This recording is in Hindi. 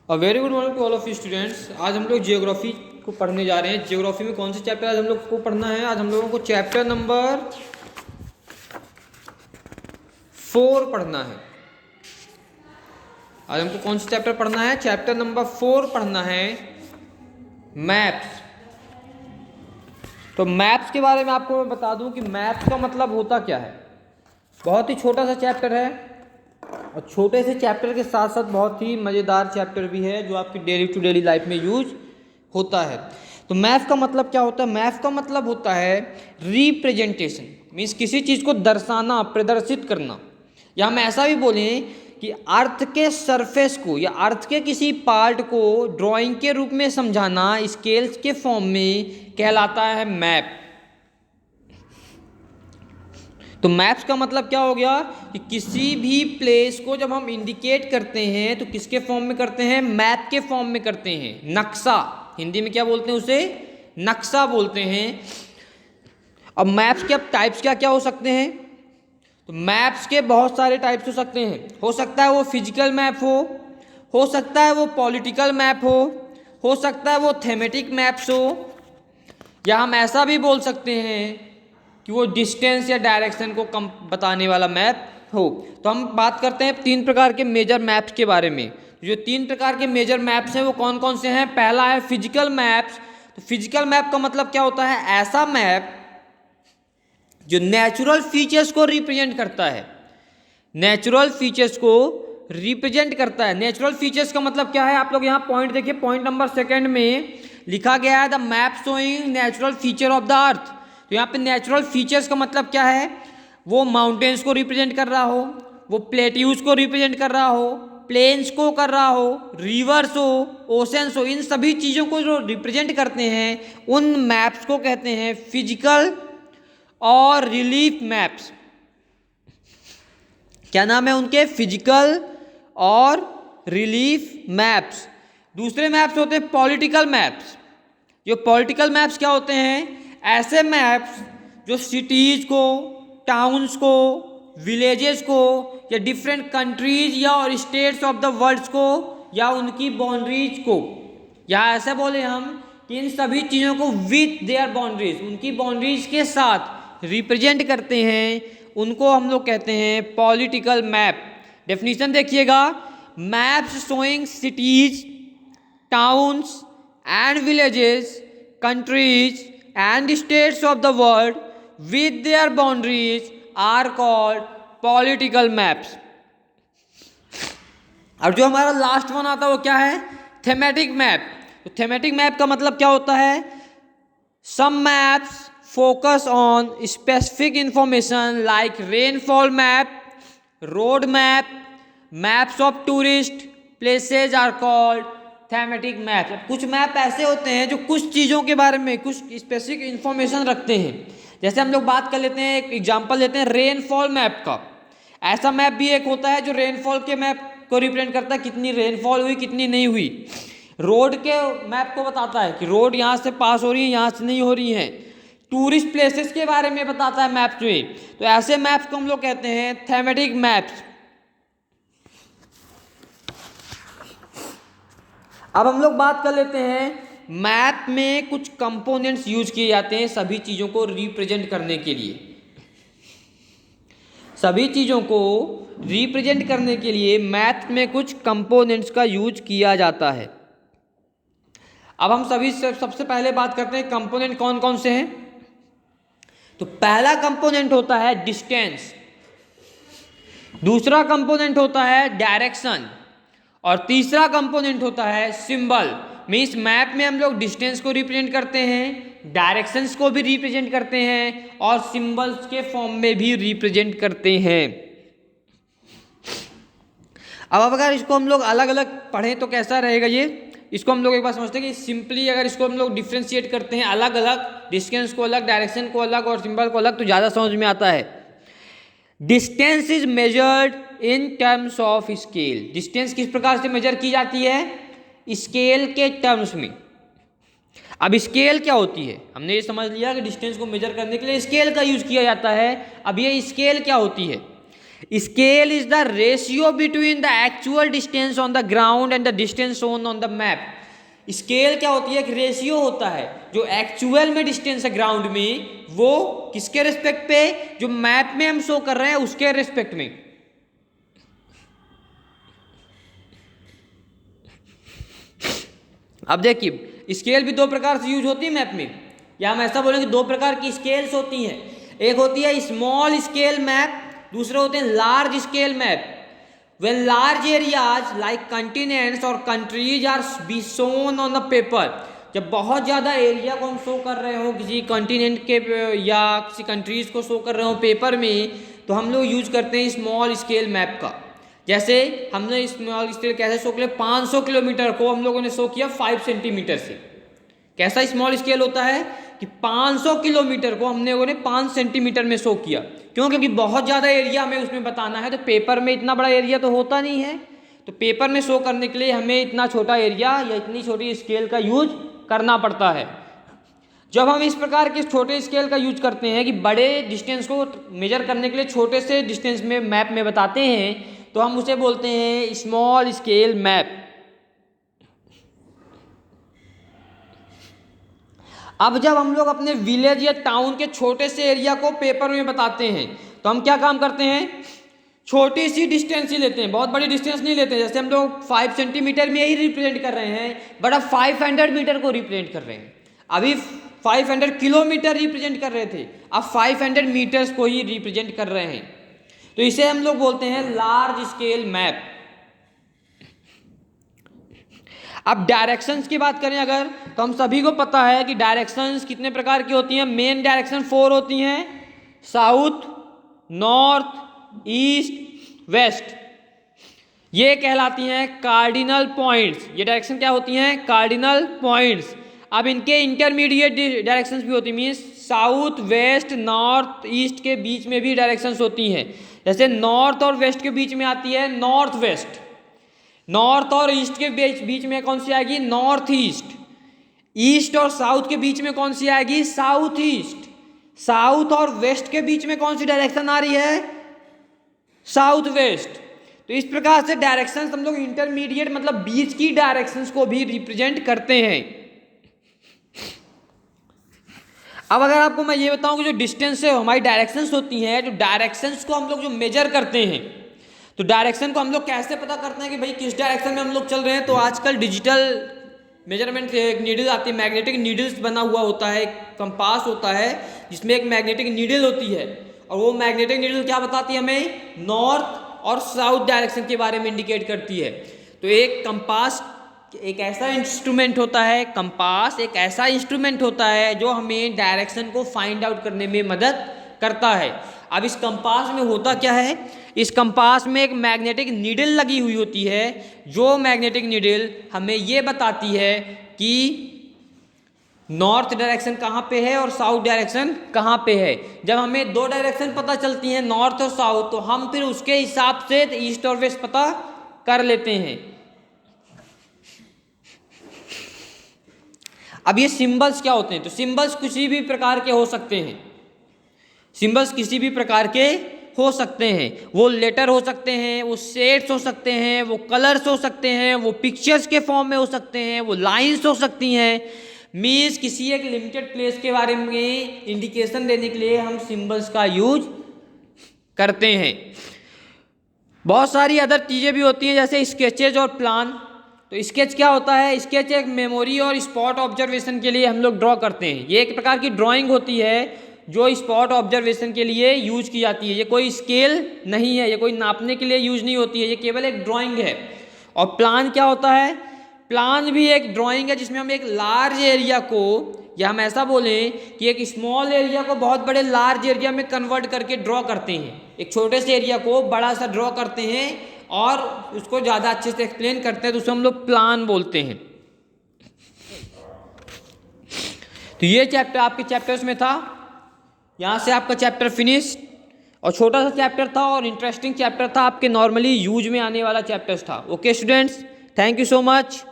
A very good morning to all of you students. आज हम लोग जियोग्राफी को पढ़ने जा रहे हैं। जियोग्राफी में कौन से चैप्टर आज हम लोग को पढ़ना है? आज हम लोगों को चैप्टर नंबर 4 पढ़ना है। आज हमको कौन सा चैप्टर पढ़ना है? चैप्टर नंबर 4 पढ़ना है, मैप्स। तो मैप्स के बारे में आपको मैं बता दूं कि मैप्स का मतलब होता क्या है। बहुत ही छोटा सा चैप्टर है और छोटे से चैप्टर के साथ साथ बहुत ही मज़ेदार चैप्टर भी है जो आपकी डेली टू डेली लाइफ में यूज होता है। तो मैप का मतलब क्या होता है? मैप का मतलब होता है रिप्रेजेंटेशन, मीन्स किसी चीज़ को दर्शाना, प्रदर्शित करना। या हम ऐसा भी बोलें कि अर्थ के सरफेस को या अर्थ के किसी पार्ट को ड्राइंग के रूप में समझाना स्केल्स के फॉर्म में कहलाता है मैप। तो मैप्स का मतलब क्या हो गया कि किसी भी प्लेस को जब हम इंडिकेट करते हैं तो किसके फॉर्म में करते हैं? मैप के फॉर्म में करते हैं। नक्शा, हिंदी में क्या बोलते हैं उसे? नक्शा बोलते हैं। अब मैप्स के अब टाइप्स क्या क्या हो सकते हैं? तो मैप्स के बहुत सारे टाइप्स हो सकते हैं। हो सकता है वो फिजिकल मैप हो सकता है वो पॉलिटिकल मैप हो सकता है वो थेमेटिक मैप्स हो, या हम ऐसा भी बोल सकते हैं कि वो डिस्टेंस या डायरेक्शन को कम बताने वाला मैप हो। तो हम बात करते हैं 3 प्रकार के मेजर मैप्स के बारे में। जो 3 प्रकार के मेजर मैप्स हैं वो कौन कौन से हैं? पहला है फिजिकल मैप्स। तो फिजिकल मैप का मतलब क्या होता है? ऐसा मैप जो नेचुरल फीचर्स को रिप्रेजेंट करता है। नेचुरल फीचर्स को रिप्रेजेंट करता है। नेचुरल फीचर्स का मतलब क्या है? आप लोग यहाँ पॉइंट देखिए, पॉइंट नंबर 2 में लिखा गया है the map showing natural feature of the earth. तो यहाँ पे नेचुरल फीचर्स का मतलब क्या है? वो माउंटेन्स को रिप्रेजेंट कर रहा हो, वो प्लेट्यूज को रिप्रेजेंट कर रहा हो, प्लेन्स को कर रहा हो, रिवर्स हो, ओशंस हो, इन सभी चीज़ों को जो रिप्रेजेंट करते हैं उन मैप्स को कहते हैं फिजिकल और रिलीफ मैप्स। क्या नाम है उनके? फिजिकल और रिलीफ मैप्स। दूसरे मैप्स होते हैं पॉलिटिकल मैप्स। जो पॉलिटिकल मैप्स क्या होते हैं? ऐसे मैप्स जो सिटीज़ को, टाउन्स को, विलेजेस को या डिफरेंट कंट्रीज या और स्टेट्स ऑफ द वर्ल्ड को या उनकी बाउंड्रीज को, या ऐसे बोले हम कि इन सभी चीज़ों को विथ देयर बाउंड्रीज, उनकी बाउंड्रीज के साथ रिप्रेजेंट करते हैं, उनको हम लोग कहते हैं पॉलिटिकल मैप। डेफिनेशन देखिएगा, maps showing cities, towns and villages, countries and states of the world with their boundaries are called political maps। और जो हमारा लास्ट वन आता है वो क्या है? Thematic map. तो थेमेटिक मैप का मतलब क्या होता है? some maps focus on specific information like rainfall map, road map, maps of tourist places are called thematic map. कुछ मैप ऐसे होते हैं जो कुछ चीज़ों के बारे में कुछ स्पेसिफिक इंफॉर्मेशन रखते हैं। जैसे हम लोग बात कर लेते हैं, एक एग्जांपल लेते हैं रेनफॉल मैप का। ऐसा मैप भी एक होता है जो रेनफॉल के मैप को रिप्रेजेंट करता है, कितनी रेनफॉल हुई, कितनी नहीं हुई। रोड के मैप को बताता है कि रोड यहाँ से पास हो रही है, यहाँ से नहीं हो रही है। टूरिस्ट प्लेसेस के बारे में बताता है मैप्स में। तो ऐसे मैप्स को हम लोग कहते हैं थेमेटिक मैप्स। अब हम लोग बात कर लेते हैं मैप में कुछ कंपोनेंट्स यूज किए जाते हैं सभी चीज़ों को रिप्रेजेंट करने के लिए। सभी चीज़ों को रिप्रेजेंट करने के लिए मैप में कुछ कंपोनेंट्स का यूज किया जाता है। अब हम सबसे पहले बात करते हैं कंपोनेंट कौन कौन से हैं। तो पहला कंपोनेंट होता है डिस्टेंस, दूसरा कंपोनेंट होता है डायरेक्शन और तीसरा कंपोनेंट होता है सिंबल। मीन्स मैप में हम लोग डिस्टेंस को रिप्रेजेंट करते हैं, डायरेक्शंस को भी रिप्रेजेंट करते हैं और सिंबल्स के फॉर्म में भी रिप्रेजेंट करते हैं। अब अगर इसको हम लोग अलग अलग पढ़ें तो कैसा रहेगा ये? इसको हम लोग एक बार समझते हैं कि सिंपली अगर इसको हम लोग डिफ्रेंशिएट करते हैं अलग अलग, डिस्टेंस को अलग, डायरेक्शन को अलग और सिंबल को अलग, तो ज़्यादा समझ में आता है। Distance is measured in terms of scale. Distance किस प्रकार से मेजर की जाती है? स्केल के टर्म्स में। अब स्केल क्या होती है? हमने ये समझ लिया कि डिस्टेंस को मेजर करने के लिए स्केल का यूज किया जाता है। अब ये स्केल क्या होती है? Scale is the ratio between the actual distance on the ground and the distance shown on the map. Scale क्या होती है? एक रेशियो होता है, जो एक्चुअल में डिस्टेंस है ग्राउंड में, वो किसके रिस्पेक्ट पे? जो मैप में हम शो कर रहे हैं उसके रिस्पेक्ट में। अब देखिए स्केल भी दो प्रकार से यूज होती है मैप में, या हम ऐसा बोलेंगे दो प्रकार की स्केल्स होती हैं। एक होती है स्मॉल स्केल मैप, दूसरे होते हैं large scale map. When large areas like continents or countries are be shown on the paper, जब बहुत ज़्यादा एरिया को हम शो कर रहे हो किसी कॉन्टिनेंट के या किसी कंट्रीज़ को शो कर रहे हो पेपर में, तो हम लोग यूज करते हैं स्मॉल स्केल मैप का। जैसे हमने स्मॉल स्केल कैसे शो किया? 500 किलोमीटर को हम लोगों ने शो किया 5 सेंटीमीटर से। कैसा स्मॉल स्केल होता है कि 500 किलोमीटर को हमने 5 सेंटीमीटर में शो किया। क्यों? क्योंकि बहुत ज़्यादा एरिया हमें उसमें बताना है, तो पेपर में इतना बड़ा एरिया तो होता नहीं है, तो पेपर में शो करने के लिए हमें इतना छोटा एरिया या इतनी छोटी स्केल का यूज करना पड़ता है। जब हम इस प्रकार के छोटे स्केल का यूज करते हैं कि बड़े डिस्टेंस को मेजर करने के लिए छोटे से डिस्टेंस में मैप में बताते हैं, तो हम उसे बोलते हैं स्मॉल स्केल मैप। अब जब हम लोग अपने विलेज या टाउन के छोटे से एरिया को पेपर में बताते हैं, तो हम क्या काम करते हैं? छोटी सी डिस्टेंस ही लेते हैं, बहुत बड़ी डिस्टेंस नहीं लेते। जैसे हम लोग 5 सेंटीमीटर में ही रिप्रेजेंट कर रहे हैं, बट अब 500 मीटर को रिप्रेजेंट कर रहे हैं। अभी 500 किलोमीटर रिप्रेजेंट कर रहे थे, अब 500 मीटर्स को ही रिप्रेजेंट कर रहे हैं, तो इसे हम लोग बोलते हैं लार्ज स्केल मैप। अब डायरेक्शंस की बात करें अगर, तो हम सभी को पता है कि डायरेक्शंस कितने प्रकार की होती हैं। मेन डायरेक्शन 4 होती हैं, साउथ, नॉर्थ, ईस्ट, वेस्ट। ये कहलाती हैं कार्डिनल पॉइंट्स। ये डायरेक्शन क्या होती हैं? Cardinal points. अब इनके इंटरमीडिएट डायरेक्शंस भी होती हैं, means south, west, north, east के बीच में भी डायरेक्शंस होती हैं। जैसे नॉर्थ और वेस्ट के बीच में आती है नॉर्थ वेस्ट, नॉर्थ और ईस्ट के बीच में कौन सी आएगी? North east. ईस्ट और साउथ के बीच में कौन सी आएगी? South east. साउथ और वेस्ट के बीच में कौन सी डायरेक्शन आ रही है? South west. तो इस प्रकार से डायरेक्शंस हम लोग इंटरमीडिएट मतलब बीच की डायरेक्शंस को भी रिप्रेजेंट करते हैं। अब अगर आपको मैं ये बताऊं कि जो डिस्टेंस है हमारी डायरेक्शंस होती हैं, जो डायरेक्शंस को हम लोग जो मेजर करते हैं, तो डायरेक्शन को हम लोग कैसे पता करते हैं कि भाई किस डायरेक्शन में हम लोग चल रहे हैं? तो आजकल डिजिटल मेजरमेंट एक नीडल आती है, मैग्नेटिक नीडल्स बना हुआ होता है, कंपास होता है जिसमें एक मैग्नेटिक नीडल होती है, और वो मैग्नेटिक नीडल क्या बताती है हमें? नॉर्थ और साउथ डायरेक्शन के बारे में इंडिकेट करती है। तो एक कंपास एक ऐसा इंस्ट्रूमेंट होता है, कंपास एक ऐसा इंस्ट्रूमेंट होता है जो हमें डायरेक्शन को फाइंड आउट करने में मदद करता है। अब इस कंपास में होता क्या है? इस कंपास में एक मैग्नेटिक नीडल लगी हुई होती है, जो मैग्नेटिक नीडल हमें ये बताती है कि नॉर्थ डायरेक्शन कहाँ पे है और साउथ डायरेक्शन कहाँ पे है। जब हमें दो डायरेक्शन पता चलती हैं, नॉर्थ और साउथ, तो हम फिर उसके हिसाब से ईस्ट और वेस्ट पता कर लेते हैं। अब ये सिंबल्स क्या होते हैं? तो सिंबल्स किसी भी प्रकार के हो सकते हैं, सिंबल्स किसी भी प्रकार के हो सकते हैं। वो लेटर हो सकते हैं, वो शेड्स हो सकते हैं, वो कलर्स हो सकते हैं, वो पिक्चर्स के फॉर्म में हो सकते हैं, वो लाइंस हो सकती हैं। मीन्स किसी एक लिमिटेड प्लेस के बारे में इंडिकेशन देने के लिए हम सिंबल्स का यूज करते हैं। बहुत सारी अदर चीज़ें भी होती हैं, जैसे स्केचेज और प्लान। तो स्केच क्या होता है? स्केच एक मेमोरी और स्पॉट ऑब्जर्वेशन के लिए हम लोग ड्रॉ करते हैं। ये एक प्रकार की ड्राइंग होती है जो स्पॉट ऑब्जर्वेशन के लिए यूज की जाती है। ये कोई स्केल नहीं है, ये कोई नापने के लिए यूज नहीं होती है, ये केवल एक ड्राइंग है। और प्लान क्या होता है? प्लान भी एक ड्राइंग है जिसमें हम एक लार्ज एरिया को, या हम ऐसा बोलें कि एक स्मॉल एरिया को बहुत बड़े लार्ज एरिया में कन्वर्ट करके ड्रॉ करते हैं। एक छोटे से एरिया को बड़ा सा ड्रॉ करते हैं और उसको ज़्यादा अच्छे से एक्सप्लेन करते हैं, तो उसे हम लोग प्लान बोलते हैं। तो ये चैप्टर आपके चैप्टर्स में था, यहाँ से आपका चैप्टर फिनिश, और छोटा सा चैप्टर था और इंटरेस्टिंग चैप्टर था, आपके नॉर्मली यूज में आने वाला चैप्टर्स था। Okay students, thank you so much.